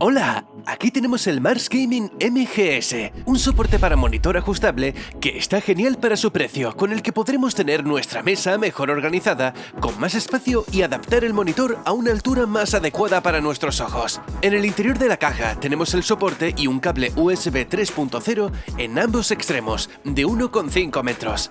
Hola, aquí tenemos el Mars Gaming MGS, un soporte para monitor ajustable que está genial para su precio, con el que podremos tener nuestra mesa mejor organizada, con más espacio y adaptar el monitor a una altura más adecuada para nuestros ojos. En el interior de la caja tenemos el soporte y un cable USB 3.0 en ambos extremos, de 1,5 metros.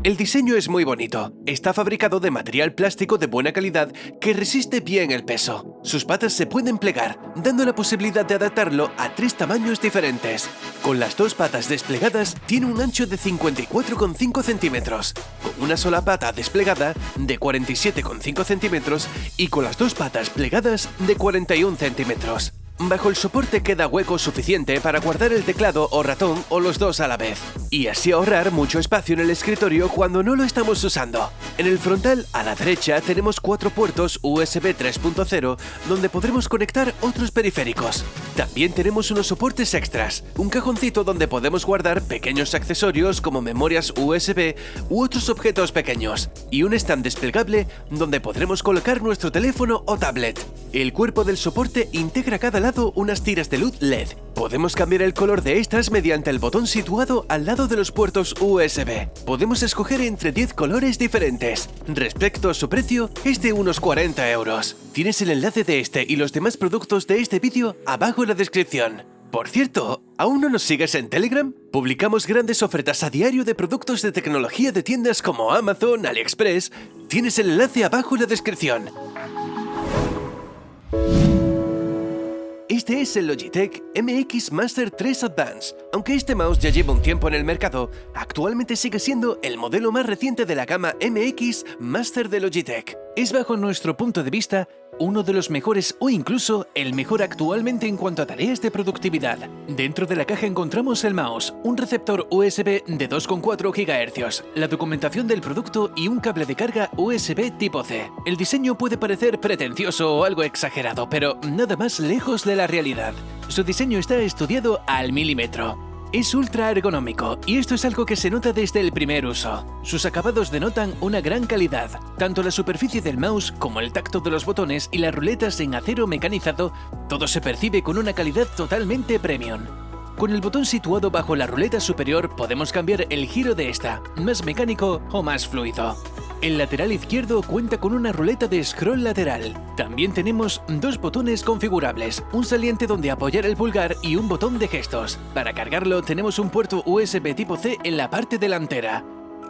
El diseño es muy bonito. Está fabricado de material plástico de buena calidad que resiste bien el peso. Sus patas se pueden plegar, dando la posibilidad de adaptarlo a 3 tamaños diferentes. Con las 2 patas desplegadas, tiene un ancho de 54,5 centímetros, con una sola pata desplegada de 47,5 centímetros y con las 2 patas plegadas de 41 centímetros. Bajo el soporte queda hueco suficiente para guardar el teclado o ratón o los dos a la vez, y así ahorrar mucho espacio en el escritorio cuando no lo estamos usando. En el frontal, a la derecha, tenemos 4 puertos USB 3.0 donde podremos conectar otros periféricos. También tenemos unos soportes extras, un cajoncito donde podemos guardar pequeños accesorios como memorias USB u otros objetos pequeños, y un stand desplegable donde podremos colocar nuestro teléfono o tablet. El cuerpo del soporte integra a cada lado unas tiras de luz LED. Podemos cambiar el color de estas mediante el botón situado al lado de los puertos USB. Podemos escoger entre 10 colores diferentes. Respecto a su precio, es de unos 40 euros. Tienes el enlace de este y los demás productos de este vídeo abajo en la descripción. Por cierto, ¿aún no nos sigues en Telegram? Publicamos grandes ofertas a diario de productos de tecnología de tiendas como Amazon, AliExpress. Tienes el enlace abajo en la descripción. Este es el Logitech MX Master 3 Advance. Aunque este mouse ya lleva un tiempo en el mercado, actualmente sigue siendo el modelo más reciente de la gama MX Master de Logitech. Es, bajo nuestro punto de vista, uno de los mejores o incluso el mejor actualmente en cuanto a tareas de productividad. Dentro de la caja encontramos el mouse, un receptor USB de 2,4 GHz, la documentación del producto y un cable de carga USB tipo C. El diseño puede parecer pretencioso o algo exagerado, pero nada más lejos de la realidad. Su diseño está estudiado al milímetro. Es ultra ergonómico, y esto es algo que se nota desde el primer uso. Sus acabados denotan una gran calidad. Tanto la superficie del mouse como el tacto de los botones y las ruletas en acero mecanizado, todo se percibe con una calidad totalmente premium. Con el botón situado bajo la ruleta superior podemos cambiar el giro de esta, más mecánico o más fluido. El lateral izquierdo cuenta con una ruleta de scroll lateral. También tenemos 2 botones configurables, un saliente donde apoyar el pulgar y un botón de gestos. Para cargarlo tenemos un puerto USB tipo C en la parte delantera.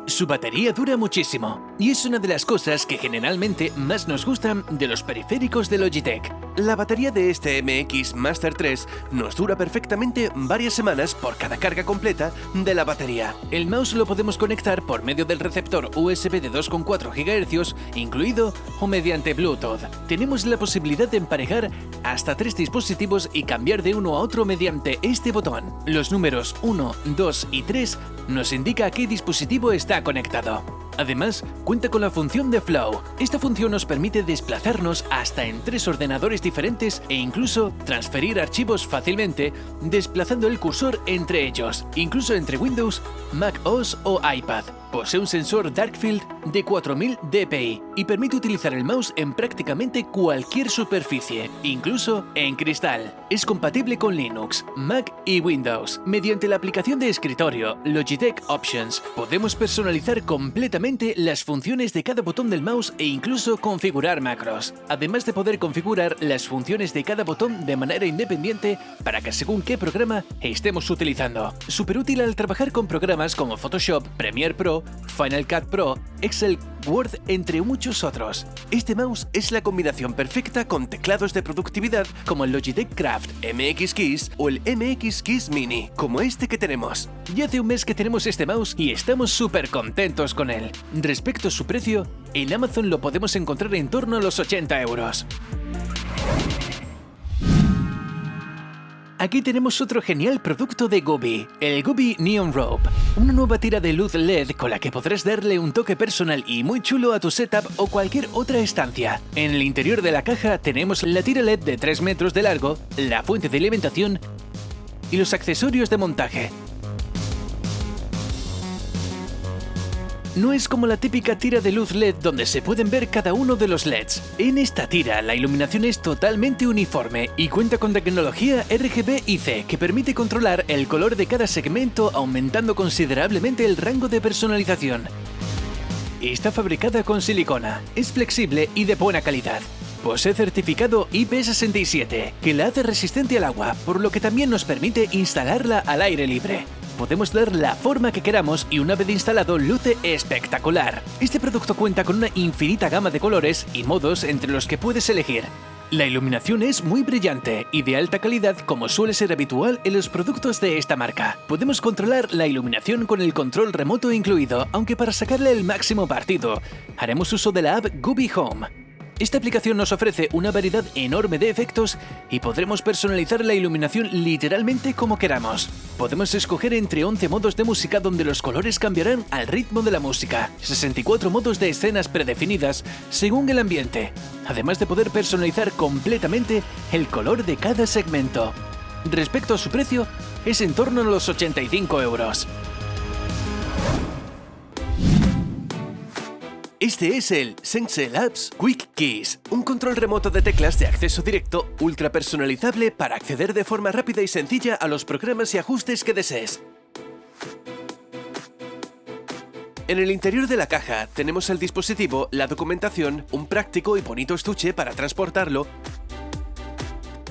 Su batería dura muchísimo, y es una de las cosas que generalmente más nos gustan de los periféricos de Logitech. La batería de este MX Master 3 nos dura perfectamente varias semanas por cada carga completa de la batería. El mouse lo podemos conectar por medio del receptor USB de 2,4 GHz incluido o mediante Bluetooth. Tenemos la posibilidad de emparejar hasta 3 dispositivos y cambiar de uno a otro mediante este botón. Los números 1, 2 y 3 nos indica a qué dispositivo está conectado. Además, cuenta con la función de Flow. Esta función nos permite desplazarnos hasta en 3 ordenadores diferentes e incluso transferir archivos fácilmente desplazando el cursor entre ellos, incluso entre Windows, Mac OS o iPad. Posee un sensor Darkfield de 4000 dpi y permite utilizar el mouse en prácticamente cualquier superficie, incluso en cristal. Es compatible con Linux, Mac y Windows. Mediante la aplicación de escritorio Logitech Options podemos personalizar completamente las funciones de cada botón del mouse e incluso configurar macros, además de poder configurar las funciones de cada botón de manera independiente para que según qué programa estemos utilizando. Súper útil al trabajar con programas como Photoshop, Premiere Pro, Final Cut Pro, Excel, Word, entre muchos otros. Este mouse es la combinación perfecta con teclados de productividad como el Logitech Craft MX Keys o el MX Keys Mini, como este que tenemos. Ya hace un mes que tenemos este mouse y estamos súper contentos con él. Respecto a su precio, en Amazon lo podemos encontrar en torno a los 80 euros. Aquí tenemos otro genial producto de Gooby, el Gooby Neon Rope, una nueva tira de luz LED con la que podrás darle un toque personal y muy chulo a tu setup o cualquier otra estancia. En el interior de la caja tenemos la tira LED de 3 metros de largo, la fuente de alimentación y los accesorios de montaje. No es como la típica tira de luz LED donde se pueden ver cada uno de los LEDs. En esta tira la iluminación es totalmente uniforme y cuenta con tecnología RGB-IC que permite controlar el color de cada segmento aumentando considerablemente el rango de personalización. Está fabricada con silicona, es flexible y de buena calidad. Posee certificado IP67, que la hace resistente al agua, por lo que también nos permite instalarla al aire libre. Podemos dar la forma que queramos y una vez instalado luce espectacular. Este producto cuenta con una infinita gama de colores y modos entre los que puedes elegir. La iluminación es muy brillante y de alta calidad como suele ser habitual en los productos de esta marca. Podemos controlar la iluminación con el control remoto incluido, aunque para sacarle el máximo partido, haremos uso de la app Gooby Home. Esta aplicación nos ofrece una variedad enorme de efectos y podremos personalizar la iluminación literalmente como queramos. Podemos escoger entre 11 modos de música donde los colores cambiarán al ritmo de la música, 64 modos de escenas predefinidas según el ambiente, además de poder personalizar completamente el color de cada segmento. Respecto a su precio, es en torno a los 85 €. Este es el Sensei Labs Quick Keys, un control remoto de teclas de acceso directo ultra personalizable para acceder de forma rápida y sencilla a los programas y ajustes que desees. En el interior de la caja tenemos el dispositivo, la documentación, un práctico y bonito estuche para transportarlo,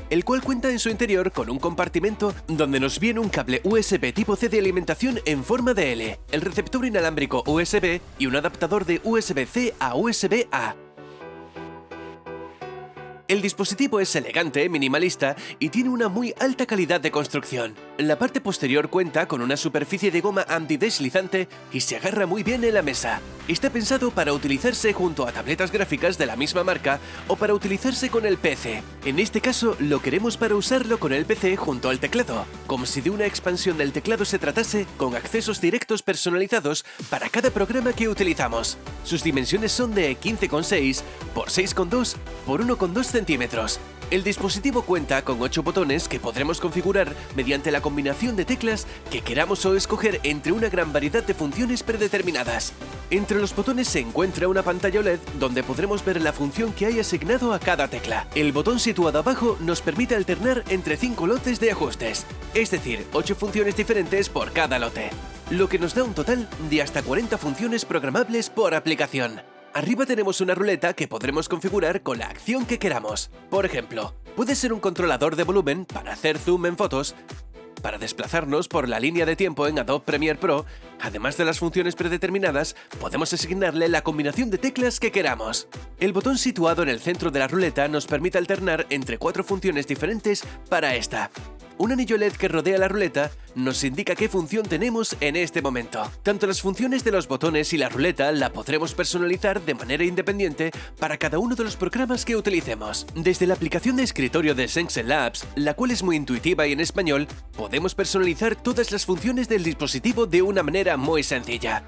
el cual cuenta en su interior con un compartimento donde nos viene un cable USB tipo C de alimentación en forma de L, el receptor inalámbrico USB y un adaptador de USB-C a USB-A. El dispositivo es elegante, minimalista y tiene una muy alta calidad de construcción. La parte posterior cuenta con una superficie de goma antideslizante y se agarra muy bien en la mesa. Está pensado para utilizarse junto a tabletas gráficas de la misma marca o para utilizarse con el PC. En este caso lo queremos para usarlo con el PC junto al teclado, como si de una expansión del teclado se tratase, con accesos directos personalizados para cada programa que utilizamos. Sus dimensiones son de 15,6 por 6,2 por 1,2 centímetros. El dispositivo cuenta con 8 botones que podremos configurar mediante la combinación de teclas que queramos o escoger entre una gran variedad de funciones predeterminadas. Entre los botones se encuentra una pantalla OLED donde podremos ver la función que hay asignado a cada tecla. El botón situado abajo nos permite alternar entre 5 lotes de ajustes, es decir, 8 funciones diferentes por cada lote, lo que nos da un total de hasta 40 funciones programables por aplicación. Arriba tenemos una ruleta que podremos configurar con la acción que queramos. Por ejemplo, puede ser un controlador de volumen para hacer zoom en fotos, para desplazarnos por la línea de tiempo en Adobe Premiere Pro. Además de las funciones predeterminadas, podemos asignarle la combinación de teclas que queramos. El botón situado en el centro de la ruleta nos permite alternar entre 4 funciones diferentes para esta. Un anillo LED que rodea la ruleta nos indica qué función tenemos en este momento. Tanto las funciones de los botones y la ruleta la podremos personalizar de manera independiente para cada uno de los programas que utilicemos. Desde la aplicación de escritorio de Sensei Labs, la cual es muy intuitiva y en español, podemos personalizar todas las funciones del dispositivo de una manera muy sencilla.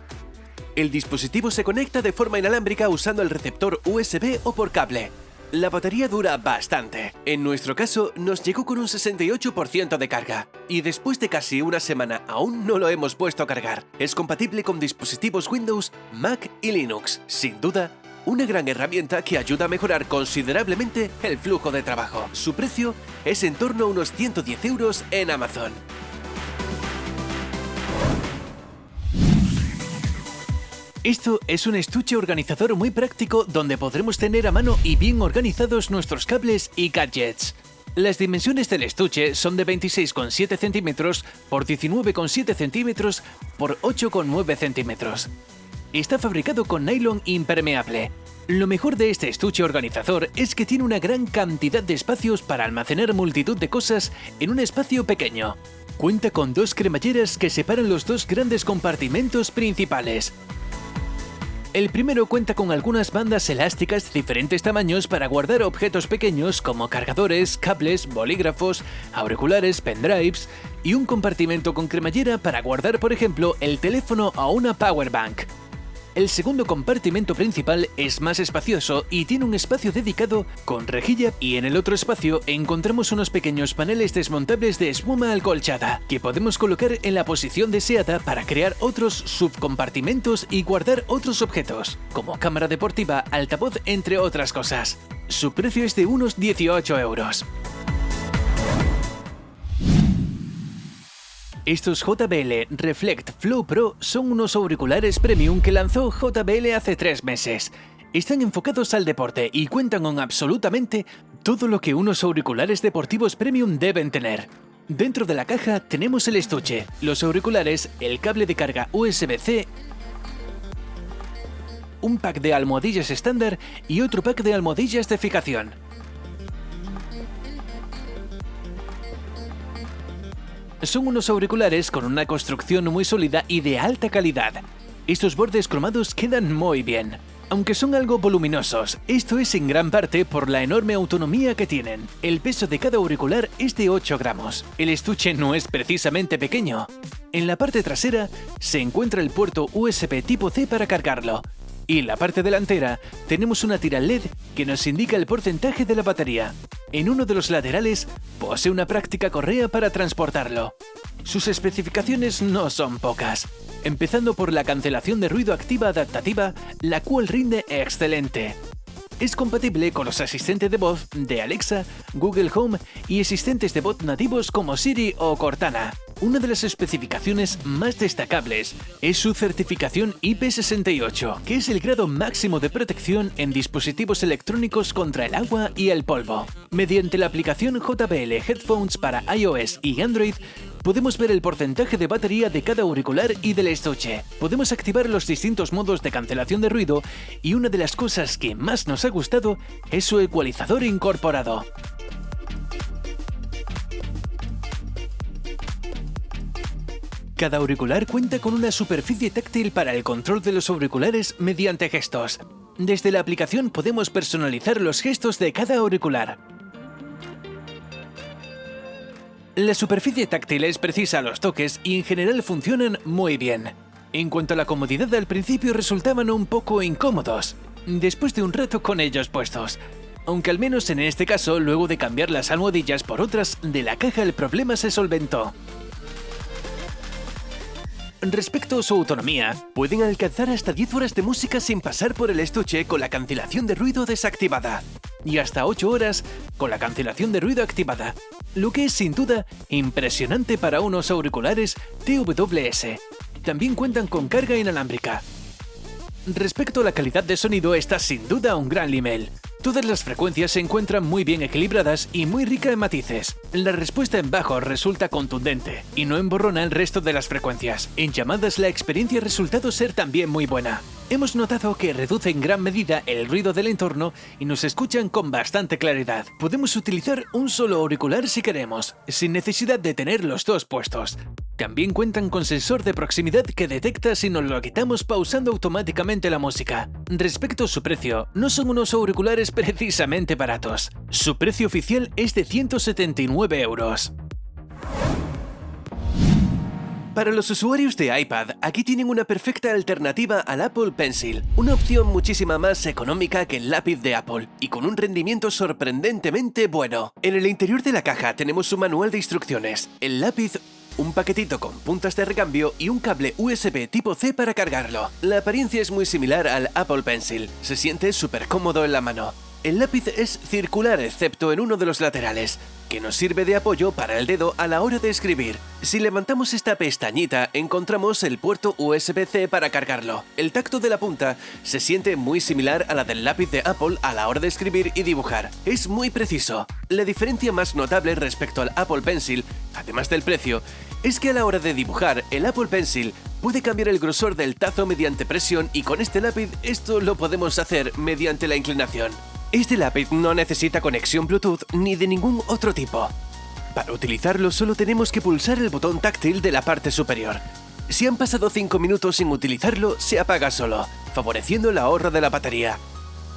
El dispositivo se conecta de forma inalámbrica usando el receptor USB o por cable. La batería dura bastante. En nuestro caso, nos llegó con un 68% de carga. Y después de casi una semana aún no lo hemos puesto a cargar. Es compatible con dispositivos Windows, Mac y Linux. Sin duda, una gran herramienta que ayuda a mejorar considerablemente el flujo de trabajo. Su precio es en torno a unos 110 € en Amazon. Esto es un estuche organizador muy práctico donde podremos tener a mano y bien organizados nuestros cables y gadgets. Las dimensiones del estuche son de 26,7 centímetros por 19,7 centímetros por 8,9 centímetros. Está fabricado con nylon impermeable. Lo mejor de este estuche organizador es que tiene una gran cantidad de espacios para almacenar multitud de cosas en un espacio pequeño. Cuenta con 2 cremalleras que separan los 2 grandes compartimentos principales. El primero cuenta con algunas bandas elásticas de diferentes tamaños para guardar objetos pequeños como cargadores, cables, bolígrafos, auriculares, pendrives y un compartimento con cremallera para guardar, por ejemplo, el teléfono o una power bank. El segundo compartimento principal es más espacioso y tiene un espacio dedicado con rejilla, y en el otro espacio encontramos unos pequeños paneles desmontables de espuma acolchada que podemos colocar en la posición deseada para crear otros subcompartimentos y guardar otros objetos, como cámara deportiva, altavoz, entre otras cosas. Su precio es de unos 18 euros. Estos JBL Reflect Flow Pro son unos auriculares premium que lanzó JBL hace 3 meses. Están enfocados al deporte y cuentan con absolutamente todo lo que unos auriculares deportivos premium deben tener. Dentro de la caja tenemos el estuche, los auriculares, el cable de carga USB-C, un pack de almohadillas estándar y otro pack de almohadillas de fijación. Son unos auriculares con una construcción muy sólida y de alta calidad. Estos bordes cromados quedan muy bien. Aunque son algo voluminosos, esto es en gran parte por la enorme autonomía que tienen. El peso de cada auricular es de 8 gramos. El estuche no es precisamente pequeño. En la parte trasera se encuentra el puerto USB tipo C para cargarlo. Y en la parte delantera tenemos una tira LED que nos indica el porcentaje de la batería. En uno de los laterales posee una práctica correa para transportarlo. Sus especificaciones no son pocas, empezando por la cancelación de ruido activa adaptativa, la cual rinde excelente. Es compatible con los asistentes de voz de Alexa, Google Home y asistentes de voz nativos como Siri o Cortana. Una de las especificaciones más destacables es su certificación IP68, que es el grado máximo de protección en dispositivos electrónicos contra el agua y el polvo. Mediante la aplicación JBL Headphones para iOS y Android, podemos ver el porcentaje de batería de cada auricular y del estuche. Podemos activar los distintos modos de cancelación de ruido y una de las cosas que más nos ha gustado es su ecualizador incorporado. Cada auricular cuenta con una superficie táctil para el control de los auriculares mediante gestos. Desde la aplicación podemos personalizar los gestos de cada auricular. La superficie táctil es precisa a los toques y en general funcionan muy bien. En cuanto a la comodidad, al principio resultaban un poco incómodos, después de un rato con ellos puestos. Aunque al menos en este caso, luego de cambiar las almohadillas por otras de la caja, el problema se solventó. Respecto a su autonomía, pueden alcanzar hasta 10 horas de música sin pasar por el estuche con la cancelación de ruido desactivada, y hasta 8 horas con la cancelación de ruido activada, lo que es sin duda impresionante para unos auriculares TWS. También cuentan con carga inalámbrica. Respecto a la calidad de sonido, está sin duda a un gran nivel. Todas las frecuencias se encuentran muy bien equilibradas y muy rica en matices. La respuesta en bajo resulta contundente y no emborrona el resto de las frecuencias. En llamadas la experiencia ha resultado ser también muy buena. Hemos notado que reduce en gran medida el ruido del entorno y nos escuchan con bastante claridad. Podemos utilizar un solo auricular si queremos, sin necesidad de tener los dos puestos. También cuentan con sensor de proximidad que detecta si nos lo quitamos pausando automáticamente la música. Respecto a su precio, no son unos auriculares precisamente baratos. Su precio oficial es de 179 euros. Para los usuarios de iPad, aquí tienen una perfecta alternativa al Apple Pencil, una opción muchísima más económica que el lápiz de Apple y con un rendimiento sorprendentemente bueno. En el interior de la caja tenemos un manual de instrucciones, el lápiz, un paquetito con puntas de recambio y un cable USB tipo C para cargarlo. La apariencia es muy similar al Apple Pencil, se siente súper cómodo en la mano. El lápiz es circular excepto en uno de los laterales, que nos sirve de apoyo para el dedo a la hora de escribir. Si levantamos esta pestañita, encontramos el puerto USB-C para cargarlo. El tacto de la punta se siente muy similar a la del lápiz de Apple a la hora de escribir y dibujar. Es muy preciso. La diferencia más notable respecto al Apple Pencil, además del precio, es que a la hora de dibujar, el Apple Pencil puede cambiar el grosor del tazo mediante presión y con este lápiz esto lo podemos hacer mediante la inclinación. Este lápiz no necesita conexión Bluetooth ni de ningún otro tipo. Para utilizarlo solo tenemos que pulsar el botón táctil de la parte superior. Si han pasado 5 minutos sin utilizarlo, se apaga solo, favoreciendo el ahorro de la batería.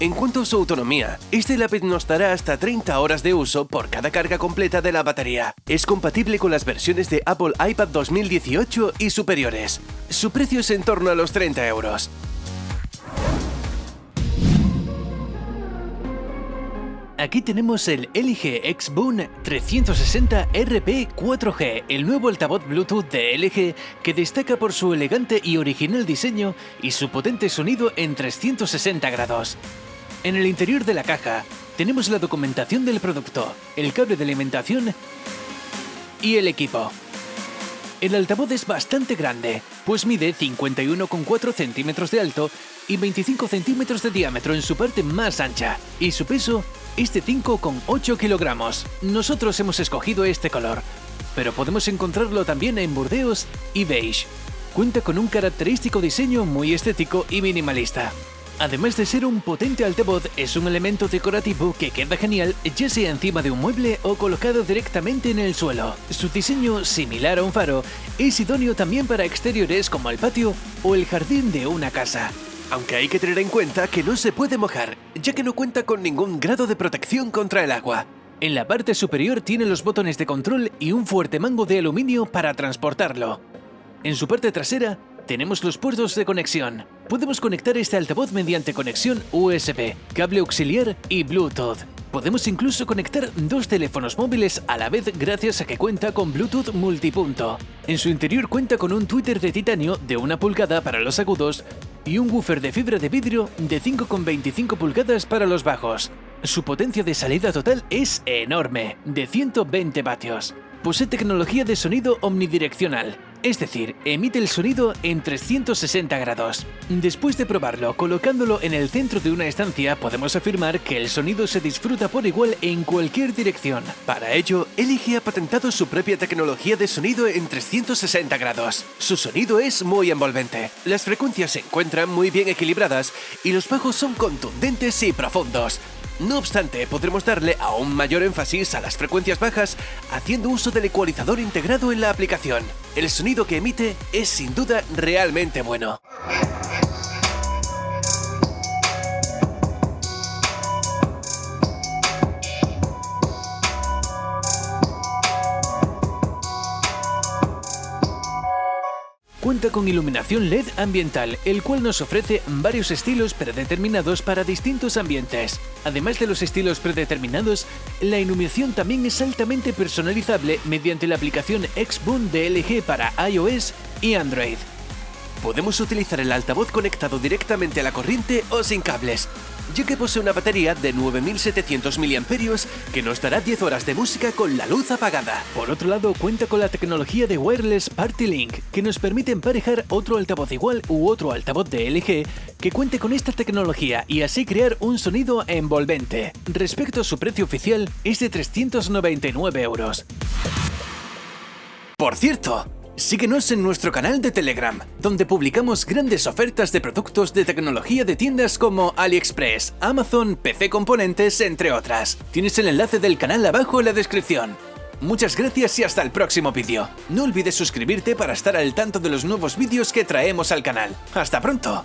En cuanto a su autonomía, este lápiz nos dará hasta 30 horas de uso por cada carga completa de la batería. Es compatible con las versiones de Apple iPad 2018 y superiores. Su precio es en torno a los 30 euros. Aquí tenemos el LG X-Boon 360 RP 4G, el nuevo altavoz Bluetooth de LG que destaca por su elegante y original diseño y su potente sonido en 360 grados. En el interior de la caja tenemos la documentación del producto, el cable de alimentación y el equipo. El altavoz es bastante grande, pues mide 51,4 centímetros de alto y 25 centímetros de diámetro en su parte más ancha, y su peso es de 5,8 kilogramos. Nosotros hemos escogido este color, pero podemos encontrarlo también en burdeos y beige. Cuenta con un característico diseño muy estético y minimalista. Además de ser un potente altavoz, es un elemento decorativo que queda genial ya sea encima de un mueble o colocado directamente en el suelo. Su diseño, similar a un faro, es idóneo también para exteriores como el patio o el jardín de una casa. Aunque hay que tener en cuenta que no se puede mojar, ya que no cuenta con ningún grado de protección contra el agua. En la parte superior tiene los botones de control y un fuerte mango de aluminio para transportarlo. En su parte trasera tenemos los puertos de conexión. Podemos conectar este altavoz mediante conexión USB, cable auxiliar y Bluetooth. Podemos incluso conectar dos teléfonos móviles a la vez gracias a que cuenta con Bluetooth multipunto. En su interior cuenta con un tweeter de titanio de 1 pulgada para los agudos y un woofer de fibra de vidrio de 5,25 pulgadas para los bajos. Su potencia de salida total es enorme, de 120 vatios. Posee tecnología de sonido omnidireccional, es decir, emite el sonido en 360 grados. Después de probarlo colocándolo en el centro de una estancia, podemos afirmar que el sonido se disfruta por igual en cualquier dirección. Para ello, LG ha patentado su propia tecnología de sonido en 360 grados. Su sonido es muy envolvente, las frecuencias se encuentran muy bien equilibradas y los bajos son contundentes y profundos. No obstante, podremos darle aún mayor énfasis a las frecuencias bajas haciendo uso del ecualizador integrado en la aplicación. El sonido que emite es sin duda realmente bueno. Cuenta con iluminación LED ambiental, el cual nos ofrece varios estilos predeterminados para distintos ambientes. Además de los estilos predeterminados, la iluminación también es altamente personalizable mediante la aplicación X-Boon de LG para iOS y Android. Podemos utilizar el altavoz conectado directamente a la corriente o sin cables, ya que posee una batería de 9700 mAh que nos dará 10 horas de música con la luz apagada. Por otro lado, cuenta con la tecnología de Wireless Party Link, que nos permite emparejar otro altavoz igual u otro altavoz de LG que cuente con esta tecnología y así crear un sonido envolvente. Respecto a su precio oficial, es de 399 euros. Por cierto, síguenos en nuestro canal de Telegram, donde publicamos grandes ofertas de productos de tecnología de tiendas como AliExpress, Amazon, PC Componentes, entre otras. Tienes el enlace del canal abajo en la descripción. Muchas gracias y hasta el próximo vídeo. No olvides suscribirte para estar al tanto de los nuevos vídeos que traemos al canal. ¡Hasta pronto!